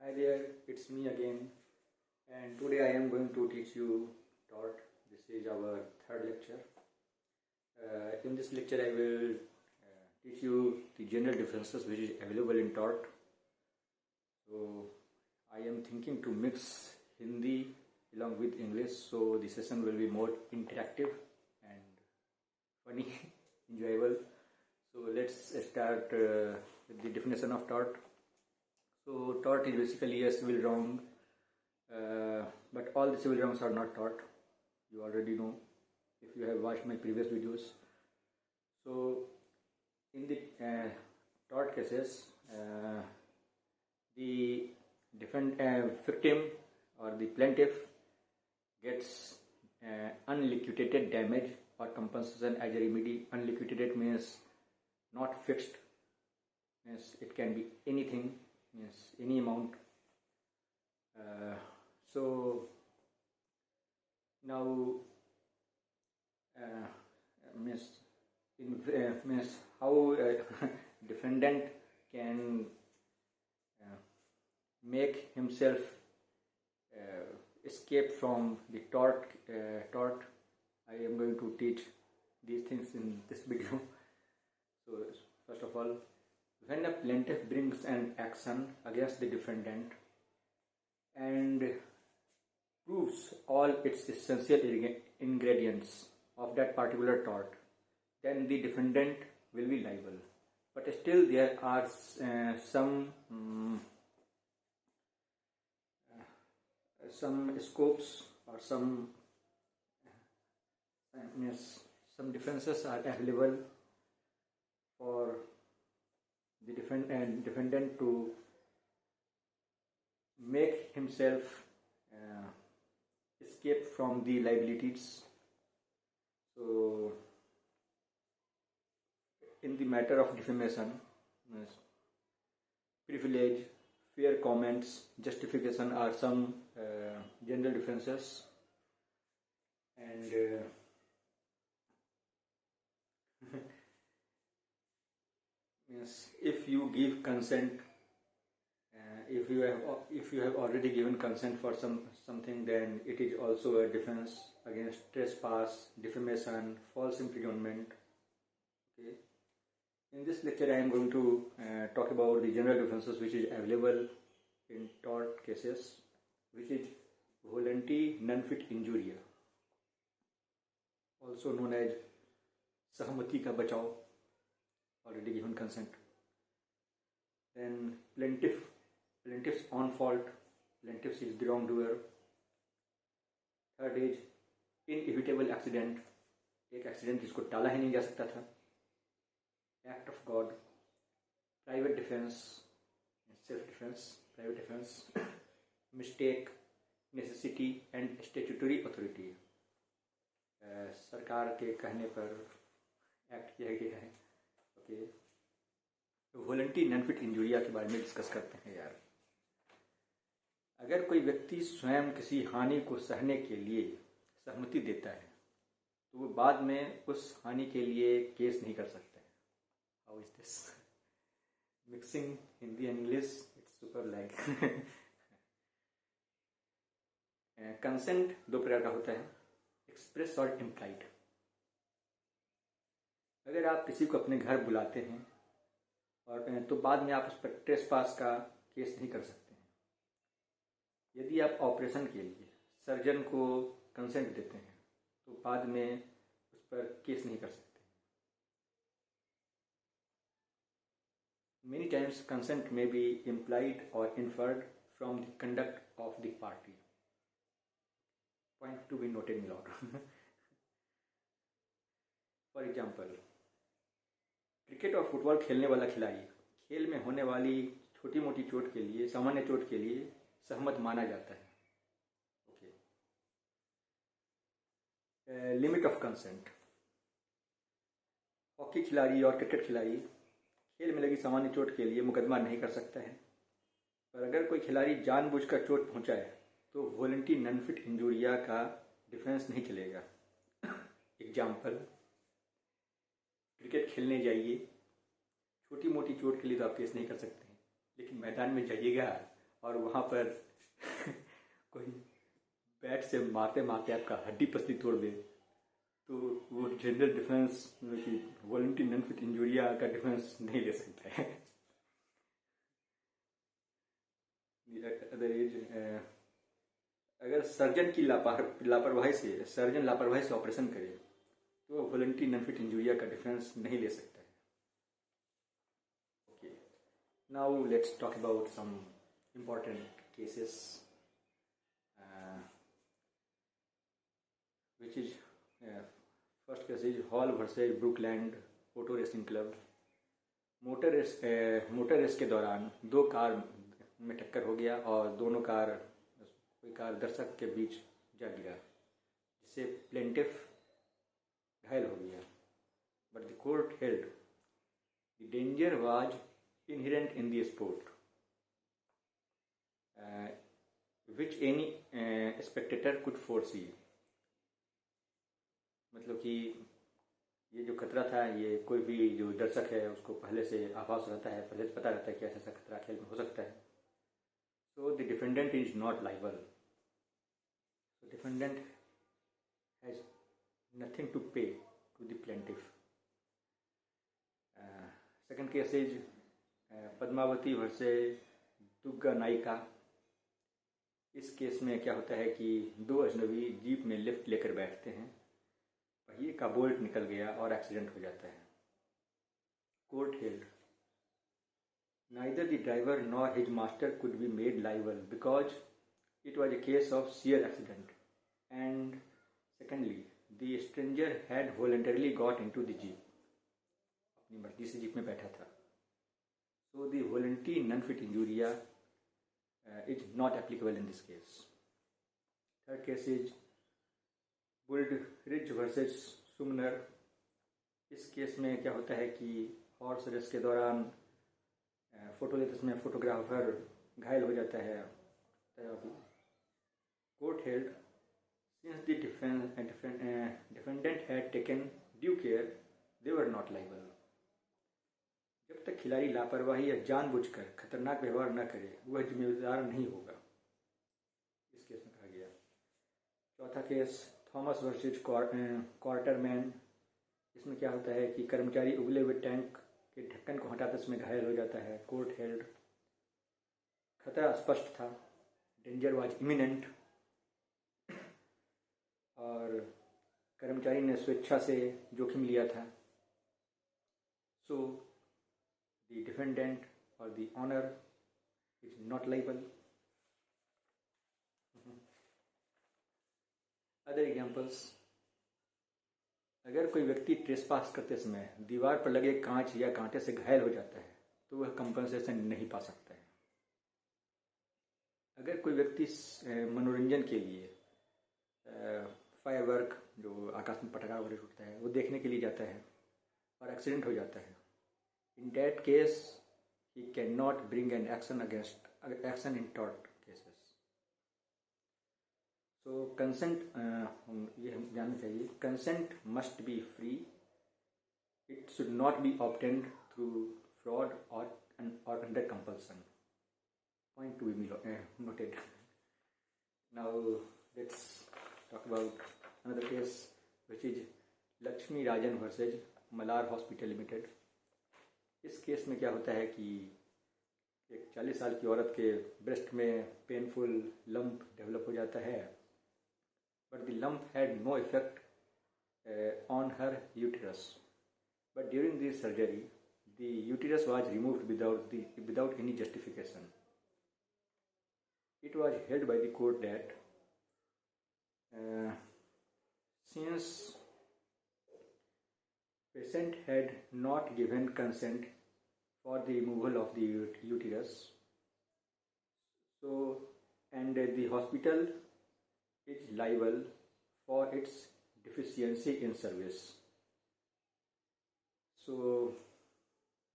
Hi there, it's me again, and today I am going to teach you tort. This is our third lecture. In this lecture, I will teach you the general differences which is available in tort. So, I am thinking to mix Hindi along with English, so the session will be more interactive and funny, enjoyable. So, let's start with the definition of tort. So tort is basically a civil wrong, but all the civil wrongs are not tort. You already know if you have watched my previous videos. So in the tort cases, the victim or the plaintiff gets unliquidated damage or compensation as a remedy. Unliquidated means not fixed, means it can be anything. Yes, any amount. So now means how defendant can make himself escape from the tort. I am going to teach these things in this video. So first of all, when a plaintiff brings an action against the defendant and proves all its essential ingredients of that particular tort, then the defendant will be liable. But still there are some scopes or some differences are available for the defendant to make himself escape from the liabilities. So in the matter of defamation, privilege, fair comments, justification are some general differences, and if you give consent, if you have already given consent for something, then it is also a defense against trespass, defamation, false imprisonment. Okay. In this lecture, I am going to talk about the general differences which is available in tort cases, which is voluntary non-fit injuria, also known as सहमति का बचाव, already given consent. Then plaintiff's own fault, plaintiff is the wrongdoer. Third is inevitable accident, एक accident जिसको टाला ही नहीं जा सकता था. Act of God, private defense, self-defense, private defense, mistake, necessity and statutory authority. सरकार के कहने पर एक्ट किया गया है. ओके, वॉलंटरी नॉन फिट इंजुरिया के बारे में डिस्कस करते हैं यार. अगर कोई व्यक्ति स्वयं किसी हानि को सहने के लिए सहमति देता है तो वो बाद में उस हानि के लिए केस नहीं कर सकता है. How is this mixing Hindi and English, it's super lag. Consent दो प्रकार का होता है, एक्सप्रेस और इम्प्लाइड. अगर आप किसी को अपने घर बुलाते हैं और तो बाद में आप उस पर ट्रेसपास का केस नहीं कर सकते हैं. यदि आप ऑपरेशन के लिए सर्जन को कंसेंट देते हैं तो बाद में उस पर केस नहीं कर सकते. Many times consent may be implied or inferred from the conduct of the party. Point to be noted below. For example, cricket और फुटबॉल खेलने वाला खिलाड़ी खेल में होने वाली छोटी मोटी चोट के लिए, सामान्य चोट के लिए सहमत माना जाता है. Okay. Limit of consent, hockey खिलाड़ी और क्रिकेट खिलाड़ी खेल में लगी सामान्य चोट के लिए मुकदमा नहीं कर सकता है, पर अगर कोई खिलाड़ी जानबूझकर चोट पहुंचाए तो वॉलंटरी नॉन फिट इंजुरिया का डिफेंस नहीं चलेगा. एग्जाम्पल, क्रिकेट खेलने जाइए, छोटी मोटी चोट के लिए तो आप केस नहीं कर सकते हैं, लेकिन मैदान में जाइएगा और वहाँ पर कोई बैट से मारते मारते आपका हड्डी पसली तोड़ दे, तो वो जनरल डिफेंस मतलब कि वॉलंटरी नॉन फिट इंजूरिया का डिफेंस नहीं ले सकता है। अदर एज, अगर सर्जन की लापरवाही से ऑपरेशन करे तो वॉलंटरी नॉन फिट इंजूरिया का डिफेंस नहीं ले सकता है। Okay, now let's talk about some important cases, which is first case is Hall versus Brookland Auto Racing Club। Motor race के दौरान दो कार में टक्कर हो गया और कोई कार दर्शक के बीच जा गिरा, जिससे प्लेंटिफ घायल हो गया। But the court held the danger was inherent in the sport which any spectator could foresee। मतलब कि ये जो खतरा था, ये कोई भी जो दर्शक है उसको पहले से आभास रहता है, पहले से पता रहता है कि ऐसा खतरा खेल में हो सकता है। So the defendant is not liable, so defendant has nothing to pay to the plaintiff. Second case is Padmavati versus Durga Nayika. इस केस में क्या होता है कि दो अजनबी जीप में लिफ्ट लेकर बैठते हैं, पहिए का बोल्ट निकल गया और एक्सीडेंट हो जाता है। Court held neither the driver nor his master could be made liable because it was a case of sheer accident, and secondly the stranger had voluntarily got into the jeep, अपनी मर्जी से jeep में बैठा था। So the voluntary non-fit injuria is not applicable in this case। Third case is Bullridge versus Sumner। इस केस में क्या होता है कि हॉर्स रेस के दौरान फोटो लेते समय फोटोग्राफर घायल हो जाता है। Court held since the defendant had taken due care they were not liable. जब तक खिलाड़ी लापरवाही या जानबूझकर खतरनाक व्यवहार न करे, वह जिम्मेदार नहीं होगा, इस केस में कहा गया। चौथा केस थॉमस वर्सेज क्वार्टरमैन। इसमें क्या होता है कि कर्मचारी उबले हुए टैंक के ढक्कन को हटाते समय घायल हो जाता है। कोर्ट हेल्ड खतरा स्पष्ट था, डेंजर वाज इमिनेंट, और कर्मचारी ने स्वेच्छा से जोखिम लिया था। सो the defendant or the owner is not liable। Other examples, अगर कोई व्यक्ति ट्रेसपास करते समय दीवार पर लगे कांच या कांटे से घायल हो जाता है तो वह कंपनसेशन नहीं पा सकता है। अगर कोई व्यक्ति मनोरंजन के लिए फायरवर्क जो आकाश में पटाखा वगैरह उठता है वो देखने के लिए जाता है और एक्सीडेंट हो जाता है, in that case he cannot bring an action in tort cases। so consent, ये हम जानना चाहिए, consent must be free, it should not be obtained through fraud or under compulsion। point to be noted। now let's talk about another case which is Lakshmi Rajan versus Malar Hospital Limited। इस केस में क्या होता है कि एक 40 साल की औरत के ब्रेस्ट में पेनफुल लंप डेवलप हो जाता है, but the lump had no effect on her uterus, but during this surgery the uterus was removed without any justification. It was held by the court that since patient had not given consent for the removal of the uterus, so and the hospital is liable for its deficiency in service, so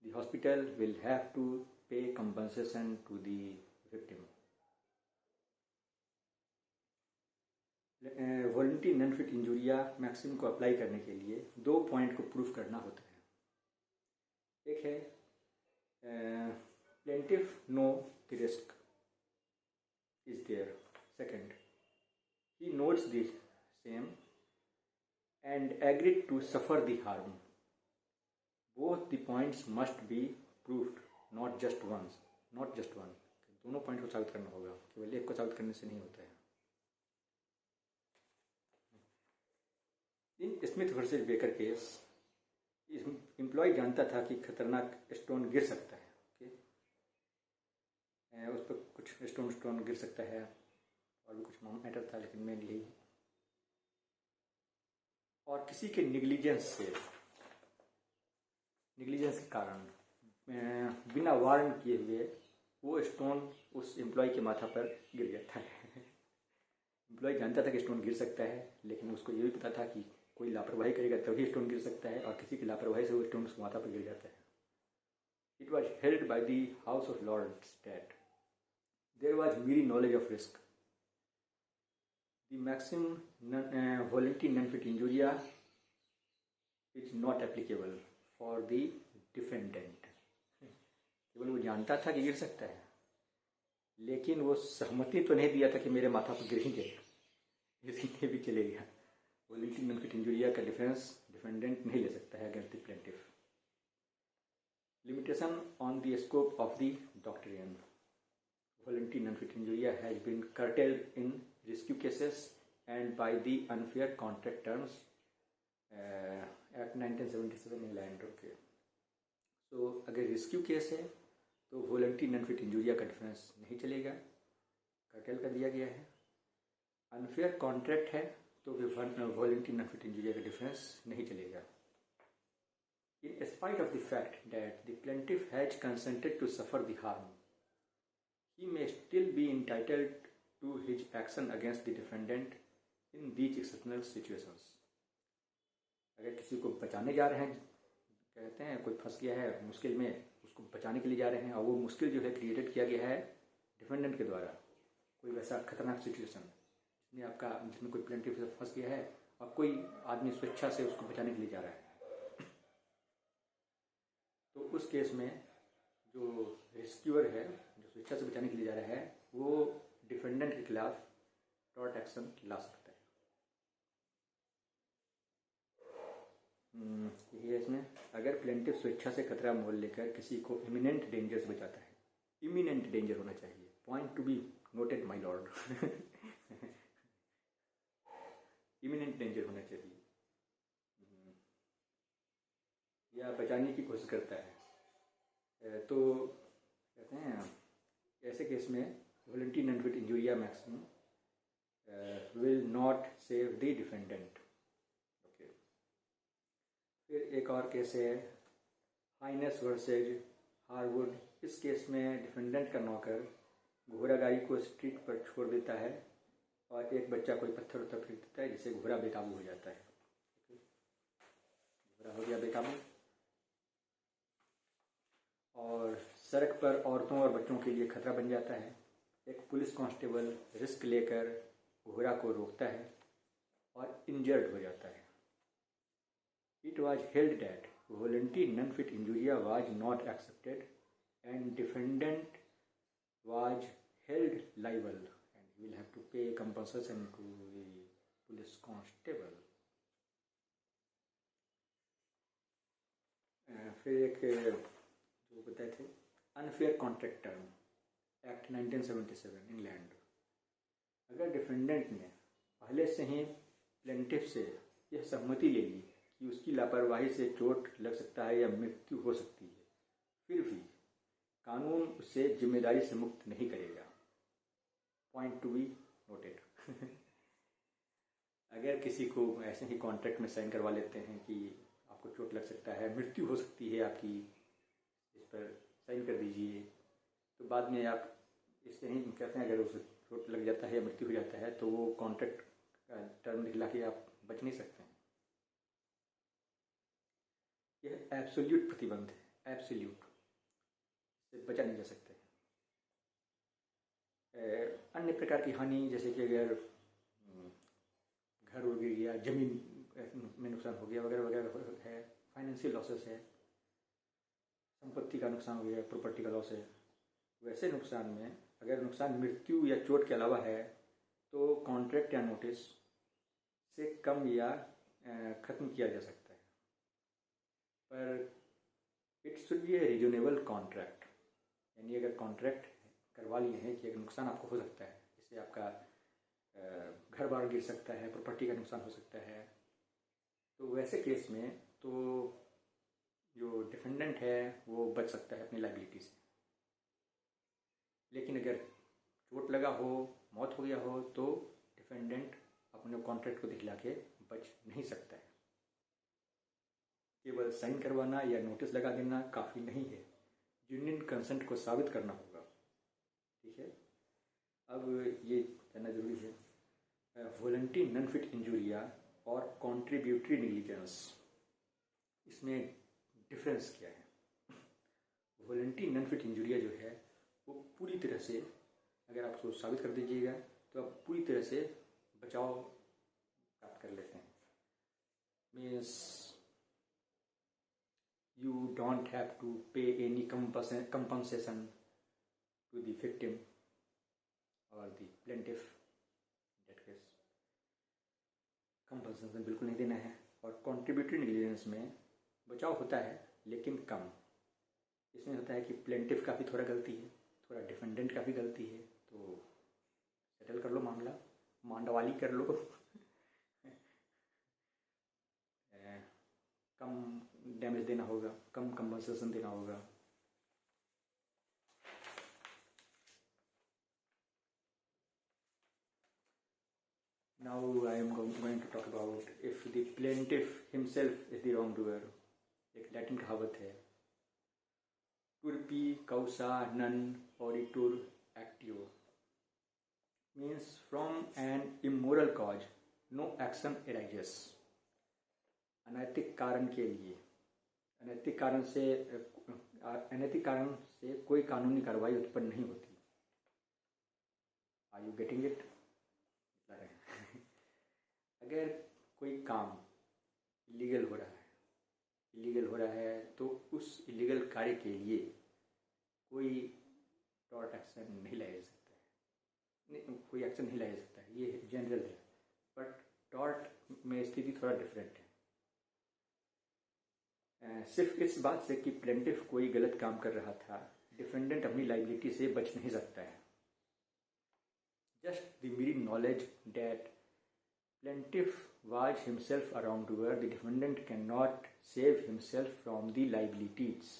the hospital will have to pay compensation to the victim। Volenti non fit injuria maxim को apply करने के लिए दो point को proof करना होता है। एक है plaintiff know the risk, notes the same and agreed to suffer the harm. Both the points must be proved, not just one. दोनों पॉइंट को साबित करना होगा, केवल एक को साबित करने से नहीं होता है. In Smith versus Baker case, employee जानता था कि खतरनाक स्टोन गिर सकता है. उस पर कुछ स्टोन गिर सकता है और भी कुछ मैटर था, लेकिन मेनली और किसी के निगलिजेंस के कारण बिना वार्न किए हुए वो स्टोन उस एम्प्लॉय के माथा पर गिर जाता है. एम्प्लॉय जानता था कि स्टोन गिर सकता है, लेकिन उसको ये भी पता था कि कोई लापरवाही करेगा तभी स्टोन गिर सकता है, और किसी की लापरवाही से वो स्टोन उसके माथा पर गिर जाता है. It was held by the House of Lords that there was mere knowledge of risk. The maxim voluntary non-fit injuria is not applicable for the defendant. केवल वो जानता था कि गिर सकता है, लेकिन वो सहमति तो नहीं दिया था कि मेरे माथा पर गिर ही जाएगा, इसलिए भी चलेगा. वॉलंटरी नॉन-फिट इंजुरिया का डिफेंस डिफेंडेंट नहीं ले सकता है against the plaintiff. Limitation on the scope of the doctrine. Voluntary non-fit injuria has been curtailed in rescue cases and by the unfair contract terms Act 1977 England. Okay. So अगर rescue case है तो voluntary non fit इंजुरिया का defence नहीं चलेगा, cartel कर दिया गया है. अनफेयर कॉन्ट्रैक्ट है तो वॉलंटरी नॉन-फिट इंजुरिया का डिफेंस नहीं चलेगा. In spite of the fact that the plaintiff has consented to suffer the harm, he may still be entitled to his action against the defendant in these exceptional situations. अगर किसी को बचाने जा रहे हैं, कहते हैं कोई फंस गया है मुश्किल में, उसको बचाने के लिए जा रहे हैं, और वो मुश्किल जो है क्रिएटेड किया गया है डिफेंडेंट के द्वारा, कोई वैसा खतरनाक सिचुएशन जिसमें कोई प्लेंटिफ फंस गया है और कोई आदमी स्वेच्छा से उसको बचाने के लिए जा रहा है, तो उस केस में जो रेस्क्यूअर है, जो स्वेच्छा से बचाने के लिए जा रहा है, वो डिफेंडेंट के खिलाफ टॉर्ट एक्शन ला सकता है. ये इसमें अगर प्लेंटिफ स्वेच्छा से खतरा मोल लेकर किसी को इमिनेंट डेंजर से बचाता है, इमिनेंट डेंजर होना चाहिए, point to be noted my lord. Imminent danger होना चाहिए, या बचाने की कोशिश करता है, तो कहते हैं ऐसे केस में volenti non fit injuria maxim will not save the defendant. Okay. फिर एक और केस है हाइनेस वर्सेज हारवुड. इस केस में डिफेंडेंट का नौकर घोड़ा गाड़ी को स्ट्रीट पर छोड़ देता है और एक बच्चा कोई पत्थर उत्तर फेंक देता है, जिससे घोड़ा बेकाबू हो जाता है. घोड़ा हो गया बेकाबू, और सड़क पर औरतों और बच्चों के लिए खतरा बन जाता है. एक पुलिस कांस्टेबल रिस्क लेकर घोड़ा को रोकता है और इंजर्ड हो जाता है. It was held that volenti non fit injuria was not accepted and defendant was held liable and he will have to pay compensation to the police constable. फिर एक जो बताए थे unfair contract term, act 1977 England. अगर defendant ने पहले से ही plaintiff से यह सहमति ले ली कि उसकी लापरवाही से चोट लग सकता है या मृत्यु हो सकती है, फिर भी कानून उसे जिम्मेदारी से मुक्त नहीं करेगा. Point to be noted. अगर किसी को ऐसे ही कॉन्ट्रैक्ट में साइन करवा लेते हैं कि आपको चोट लग सकता है, मृत्यु हो सकती है आपकी, इस पर साइन कर दीजिए, तो बाद में आप इससे ही कहते हैं अगर उसे चोट लग जाता है या मृत्यु हो जाता है तो वो कॉन्ट्रैक्ट का टर्म दिखला के आप बच नहीं सकते हैं. यह एब्सोल्यूट प्रतिबंध है, एब्सोल्यूट, इससे बचा नहीं जा सकते. अन्य प्रकार की हानि जैसे कि अगर घर उड़ गया, जमीन में नुकसान हो गया वगैरह वगैरह है, फाइनेंशियल लॉसेस है, संपत्ति का नुकसान हो गया, प्रॉपर्टी का लॉस है, वैसे नुकसान में अगर नुकसान मृत्यु या चोट के अलावा है तो कॉन्ट्रैक्ट या नोटिस से कम या ख़त्म किया जा सकता है, पर it should be A reasonable contract. यानी अगर कॉन्ट्रैक्ट करवा लिए हैं कि अगर नुकसान आपको हो सकता है, इससे आपका घर बार गिर सकता है, प्रॉपर्टी का नुकसान हो सकता है, तो वैसे केस में तो जो डिफेंडेंट है वो बच सकता है अपनी लाइबिलिटी से। लेकिन अगर चोट लगा हो, मौत हो गया हो, तो डिफेंडेंट अपने कॉन्ट्रैक्ट को दिखला के बच नहीं सकता है। केवल साइन करवाना या नोटिस लगा देना काफ़ी नहीं है, यूनियन कंसेंट को साबित करना होगा। ठीक है, अब ये जानना जरूरी है, वॉलंटरी नॉन फिट इंजुरिया और कॉन्ट्रीब्यूटरी नेग्लिजेंस, इसमें डिफरेंस क्या है? वॉलंटरी नॉन फिट इंजुरिया जो है वो पूरी तरह से, अगर आप उसको साबित कर दीजिएगा तो आप पूरी तरह से बचाव प्राप्त कर लेते हैं। Means you don't have to pay any compensation to the victim or the plaintiff in that case। compensation बिल्कुल नहीं देना है। और contributory negligence में बचाव होता है लेकिन कम। इसमें होता है कि प्लेंटिफ का भी थोड़ा गलती है, थोड़ा डिफेंडेंट का भी गलती है, तो सेटल कर लो मामला, मांडवाली कर लो कम डैमेज देना होगा, कम कंपनसेशन देना होगा। Now I am going to talk about if the plaintiff himself is the wrongdoer। एक लैटिन कहावत है, turpi causa non oritur actio, means from an immoral cause no action arises। अनैतिक कारण के लिए, अनैतिक कारण से कोई कानूनी कार्रवाई उत्पन्न नहीं होती। Are you getting it? अगर कोई काम इलीगल हो रहा है तो उस इलीगल कार्य के लिए कोई टॉर्ट एक्शन नहीं लिया जा सकता है, कोई एक्शन नहीं लिया जा सकता है, ये जनरल है। बट टॉर्ट में स्थिति थोड़ा डिफरेंट है। सिर्फ इस बात से कि प्लेंटिफ कोई गलत काम कर रहा था, डिफेंडेंट अपनी लाइबिलिटी से बच नहीं सकता है। जस्ट द मेरी knowledge that plaintiff was himself a wrongdoer, the defendant cannot save himself from the liabilities।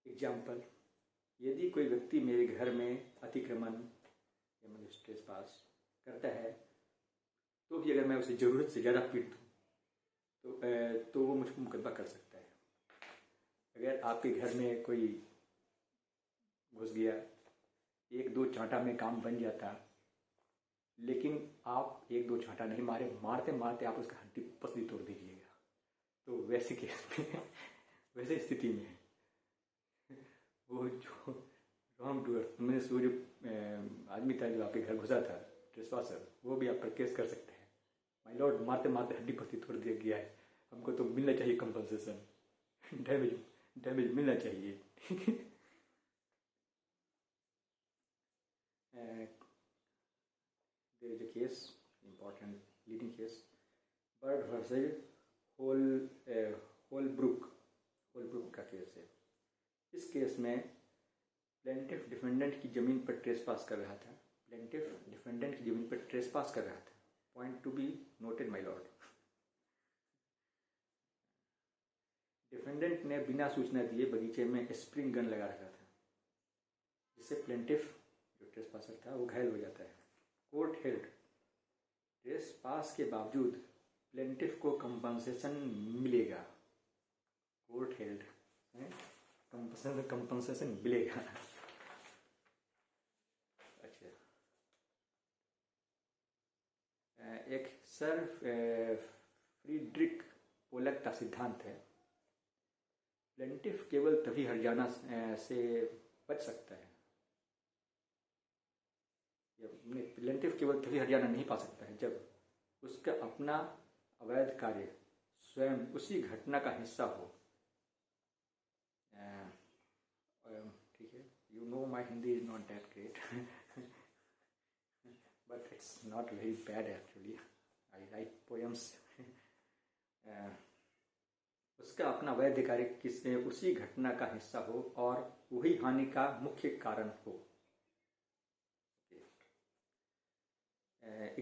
Example, यदि कोई व्यक्ति मेरे घर में अतिक्रमण या मतलब ट्रेसपास करता है, तो भी अगर मैं उसे ज़रूरत से ज़्यादा पीट दूँ तो वो मुझको मुकदमा कर सकता है। अगर आपके घर में कोई घुस गया, एक दो चांटा में काम बन जाता, लेकिन आप एक दो चांटा नहीं मारे, मारते मारते आप उसका हड्डी पसली तोड़ दीजिएगा, तो वैसे केस में वैसे स्थिति में वो जो रॉन्ग डूअर, मैंने वो जो आदमी था जो आपके घर घुसा था, ट्रेसपासर, वो भी आप पर केस कर सकते हैं। माय लॉर्ड, मारते मारते हड्डी पसली तोड़ दिया गया है, हमको तो मिलना चाहिए कंपनसेशन, डैमेज मिलना चाहिए। There is a case, important leading case, Bird versus Holbrook का केस है। इस केस में प्लेंटिफ डिफेंडेंट की ज़मीन पर ट्रेसपास कर रहा था, point to be noted my Lord. Defendant ने बिना सूचना दिए बगीचे में स्प्रिंग गन लगा रखा था, जिससे प्लेंटिफ जो ट्रेसपासर था वो घायल हो जाता है। कोर्ट हेल्ड ट्रेसपास के बावजूद प्लेंटिफ को कंपनसेशन मिलेगा। कोर्ट हेल्ड कंपनसेशन मिलेगा। अच्छा, एक सर फ्रीडरिक पोलक का सिद्धांत है, प्लेंटिफ केवल तभी हर्जाना से बच सकता है, प्लेंटिफ केवल तभी हर्जाना नहीं पा सकता है जब उसका अपना अवैध कार्य स्वयं उसी घटना का हिस्सा हो। ठीक है, you know my Hindi is not that great, but it's not very bad actually. I write poems. उसका अपना वैध कार्य किसने उसी घटना का हिस्सा हो और वही हानि का मुख्य कारण हो.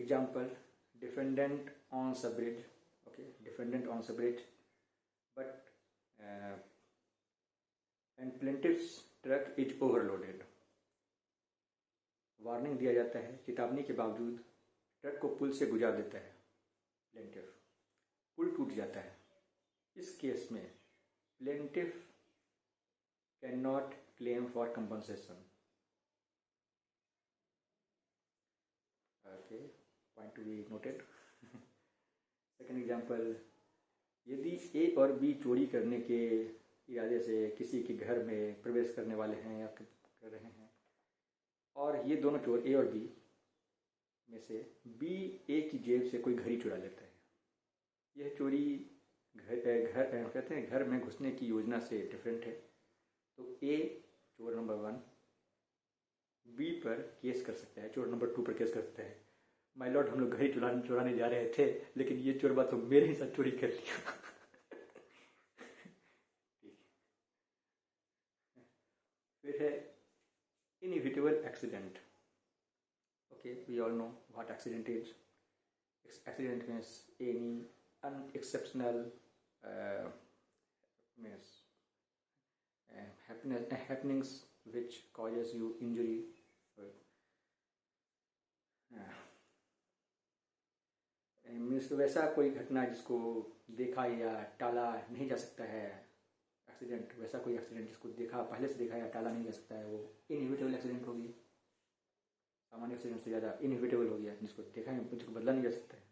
Example: defendant owns a bridge. Okay, defendant owns a bridge, but and plaintiff's truck is overloaded. Warning दिया जाता है, चेतावनी के बावजूद ट्रक को पुल से गुजार देता है प्लेंटिफ. पुल टूट जाता है. इस केस में plaintiff can not claim for compensation. Okay, point to be noted. Second example: यदि ए और बी चोरी करने के इरादे से किसी के घर में प्रवेश करने वाले हैं या कर रहे हैं, और ये दोनों चोर ए और बी में से बी ए की जेब से कोई घड़ी चुरा लेता है. यह चोरी कहते हैं घर में घुसने की योजना से डिफरेंट है. तो ए चोर नंबर 1 बी पर केस कर सकता है, चोर नंबर 2 पर केस कर सकता है. माय लॉर्ड, हम लोग घड़ी चुराने जा रहे थे, लेकिन ये चोर बात तो मेरे ही साथ चोरी कर लिया. फिर है inevitable accident. Okay, we all know what accident is. Accident means any unexceptional means happenings which causes you injury. Means वैसा कोई घटना जिसको देखा या टाला नहीं जा सकता है. एक्सीडेंट, वैसा कोई एक्सीडेंट जिसको पहले से देखा या टाला नहीं जा सकता है, वो इनएविटेबल एक्सीडेंट होगी. सामान्य एक्सीडेंट से ज़्यादा इनएविटेबल हो गया, जिसको देखा है जिसको बदला नहीं जा सकता है.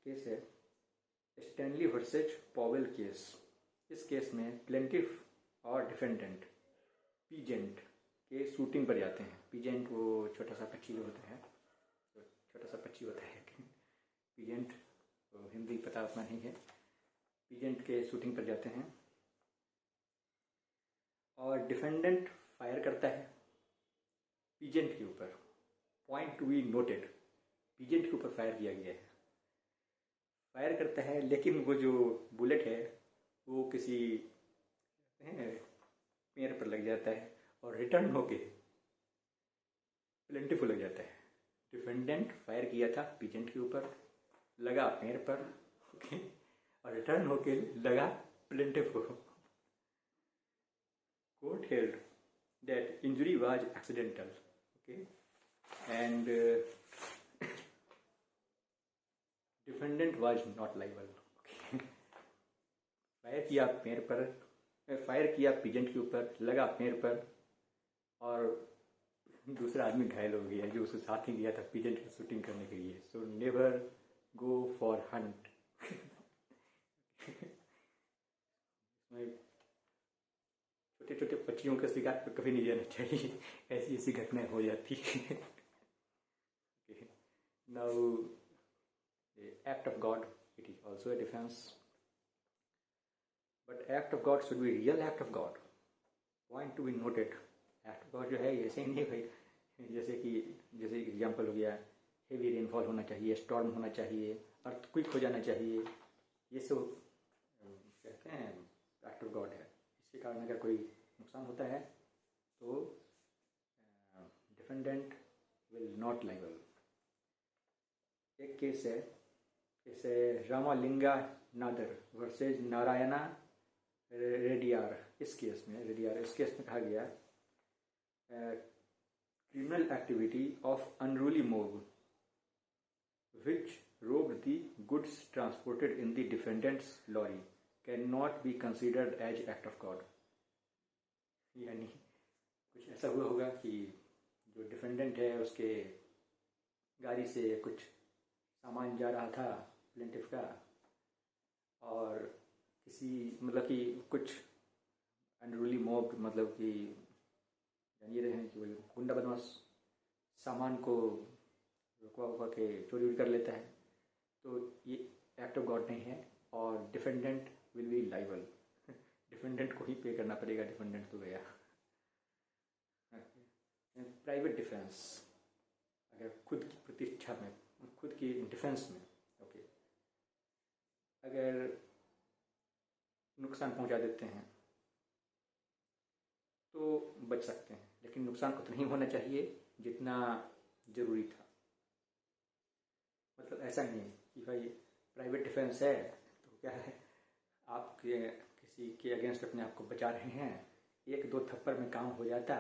केस है स्टैनली वर्सेज पॉवेल केस. इस केस में प्लेंटिफ और डिफेंडेंट पीजेंट के शूटिंग पर जाते हैं. पीजेंट वो छोटा सा पक्षी जो होता है, छोटा सा पक्षी होता है. पीजेंट तो हिंदी पता उतना नहीं है. पीजेंट के शूटिंग पर जाते हैं और डिफेंडेंट फायर करता है पीजेंट के ऊपर. Point to be noted, peasant के ऊपर फायर किया गया है. फायर करता है, लेकिन वो जो बुलेट है वो किसी पेड़ पर लग जाता है और रिटर्न होके प्लेंटिफ को लग जाता है. डिफेंडेंट फायर किया था पीजेंट के ऊपर, लगा पेड़ पर, ओके, और रिटर्न होके लगा प्लेंटिफ को. Court held that injury was accidental. Okay, and defendant was not liable. Fire किया पेड़ पर, फायर किया पीजेंट के ऊपर, लगा पेड़ पर, और दूसरा आदमी घायल हो गया जो उसके साथ ही गया था पीजेंट की शूटिंग करने के लिए. So never go for Hunt. छोटे छोटे पक्षियों के शिकार पर कभी नहीं जाना चाहिए, ऐसी ऐसी घटनाएं हो जाती है. Now the act of God, it is also a defense, but act of God should be real act of God. Point to be noted, act of God जो है ऐसे ही नहीं भाई, जैसे एग्जाम्पल हो गया, हेवी रेनफॉल होना चाहिए, स्टॉर्म होना चाहिए, अर्थक्वेक हो जाना चाहिए, ये सब कहते हैं एक्ट ऑफ गॉड है. इसके कारण अगर कोई नुकसान होता है तो डिफेंडेंट विल नॉट लाइबल. एक केस है, जैसे रामालिंगा नादर वर्सेज नारायणा रेड्डियार. इस केस में कहा गया criminal activity of unruly mob which robbed the goods transported in the defendant's lorry cannot be considered as act of God. यानी कुछ ऐसा हुआ होगा कि जो डिफेंडेंट है उसके गाड़ी से कुछ सामान जा रहा था प्लेंटिफ का, और किसी मतलब कि कुछ अनरूली मॉब, मतलब कि जानिए रहे हैं कि वो गुंडा बदमाश सामान को रुकवा के चोरी कर लेता है. तो ये एक्ट ऑफ गॉड नहीं है और defendant will be liable. Defendant को ही पे करना पड़ेगा, डिफेंडेंट तो गया। प्राइवेट डिफेंस, अगर खुद की प्रतिष्ठा में, खुद की डिफेंस में, ओके, अगर नुकसान पहुंचा देते हैं तो बच सकते हैं, लेकिन नुकसान उतना नहीं होना चाहिए जितना ज़रूरी था। मतलब ऐसा नहीं कि भाई प्राइवेट डिफेंस है तो क्या है, आप किसी के अगेंस्ट अपने आप को बचा रहे हैं, एक दो थप्पड़ में काम हो जाता,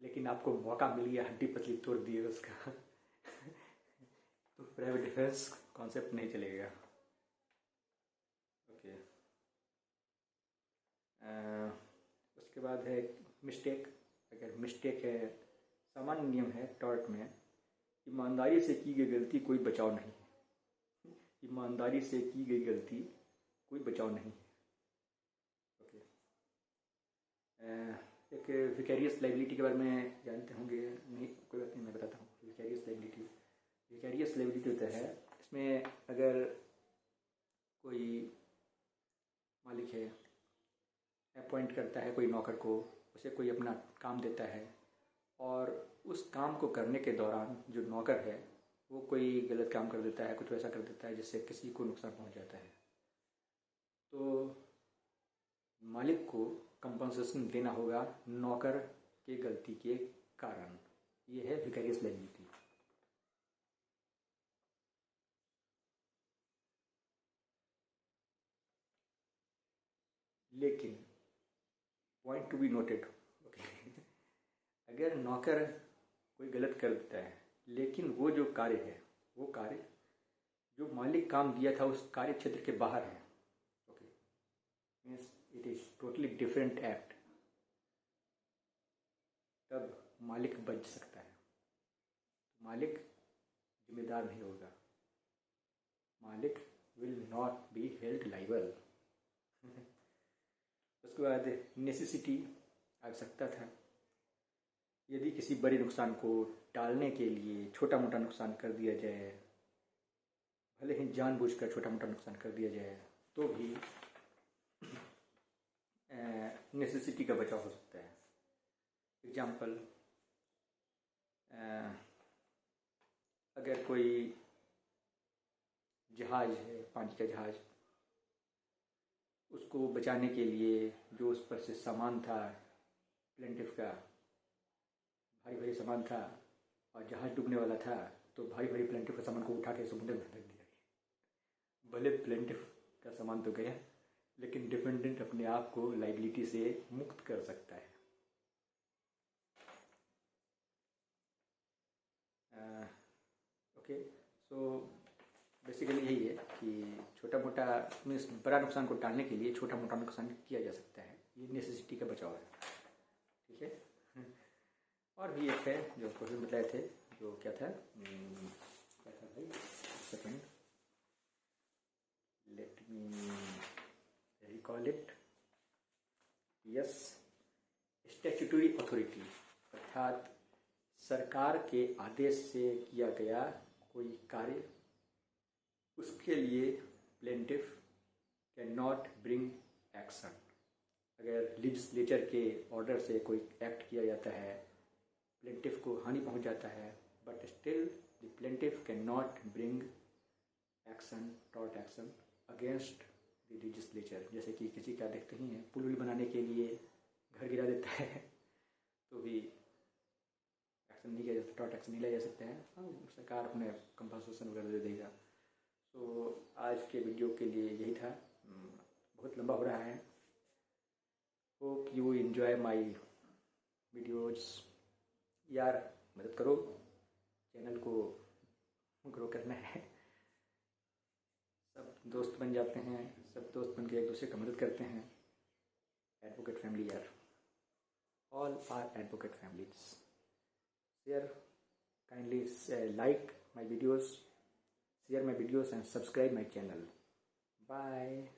लेकिन आपको मौका मिल गया, हड्डी पसली तोड़ दिए उसका तो प्राइवेट डिफेंस कॉन्सेप्ट नहीं चलेगा। ओके, उसके बाद है मिस्टेक। अगर मिस्टेक है, सामान्य नियम है टॉर्ट में, ईमानदारी से की गई गलती कोई बचाव नहीं है। ईमानदारी से की गई गलती कोई बचाव नहीं है। ओके, एक विकैरियस लाइबिलिटी के बारे में जानते होंगे, नहीं कोई बात नहीं, मैं बताता हूँ। विकैरियस लाइबिलिटी होता है, इसमें अगर कोई मालिक है, अपॉइंट करता है कोई नौकर को, उसे कोई अपना काम देता है, और उस काम को करने के दौरान जो नौकर है वो कोई गलत काम कर देता है, कुछ वैसा कर देता है जिससे किसी को नुकसान पहुंच जाता है, तो मालिक को कंपनसेशन देना होगा नौकर के गलती के कारण। ये है विकैरियस लायबिलिटी। लेकिन point to be noted, okay, अगर नौकर कोई गलत कर देता है, लेकिन वो जो कार्य है, वो कार्य जो मालिक काम दिया था उस कार्य क्षेत्र के बाहर है, okay, means it is totally different act, तब मालिक बच सकता है। मालिक जिम्मेदार नहीं होगा, मालिक will not be held liable. उसके बाद नेसेसिटी, आवश्यकता था। यदि किसी बड़े नुकसान को टालने के लिए छोटा मोटा नुकसान कर दिया जाए, भले ही जानबूझकर छोटा मोटा नुकसान कर दिया जाए, तो भी नेसेसिटी का बचाव हो सकता है। एग्जाम्पल, अगर कोई जहाज है, पानी का जहाज, उसको बचाने के लिए जो उस पर से सामान था, प्लेंटिफ का भारी भारी सामान था, और जहाज डूबने वाला था, तो भारी भारी प्लेंटिफ का सामान को उठा के समुद्र में फेंक दिया। भले प्लेंटिफ का सामान तो गया, लेकिन डिफेंडेंट अपने आप को लाइबिलिटी से मुक्त कर सकता है। ओके, सो बेसिकली यही है कि छोटा मोटा मीन्स बड़ा नुकसान को टालने के लिए छोटा मोटा नुकसान किया जा सकता है। ये नेसेसिटी का बचाव है, ठीक है। और भी एक है जो क्वेश्चन बताए थे, जो क्या था भाई, second, let me recall it. Yes, statutory authority, अर्थात सरकार के आदेश से किया गया कोई कार्य, उसके लिए plaintiff can not bring action. अगर लेजिस्लेचर के ऑर्डर से कोई एक्ट किया जाता है, प्लेंटिफ को हानि पहुंच जाता है, but still the plaintiff can not bring action, tort action against the legislature. जैसे कि किसी का देखते ही हैं, पुल बनाने के लिए घर गिरा देता है, तो भी एक्शन नहीं किया जाता, टॉर्ट एक्शन नहीं लिया जा सकता है। हाँ, सरकार अपने कंपनसेशन वगैरह दे देगा। तो आज के वीडियो के लिए यही था, बहुत लंबा हो रहा है। Hope you enjoy my videos. यार मदद करो, चैनल को ग्रो करना है। सब दोस्त बन जाते हैं, सब दोस्त बन के एक दूसरे का मदद करते हैं। एडवोकेट फैमिली यार, all are advocate families. Share, kindly like my videos, share my videos and subscribe my channel. Bye.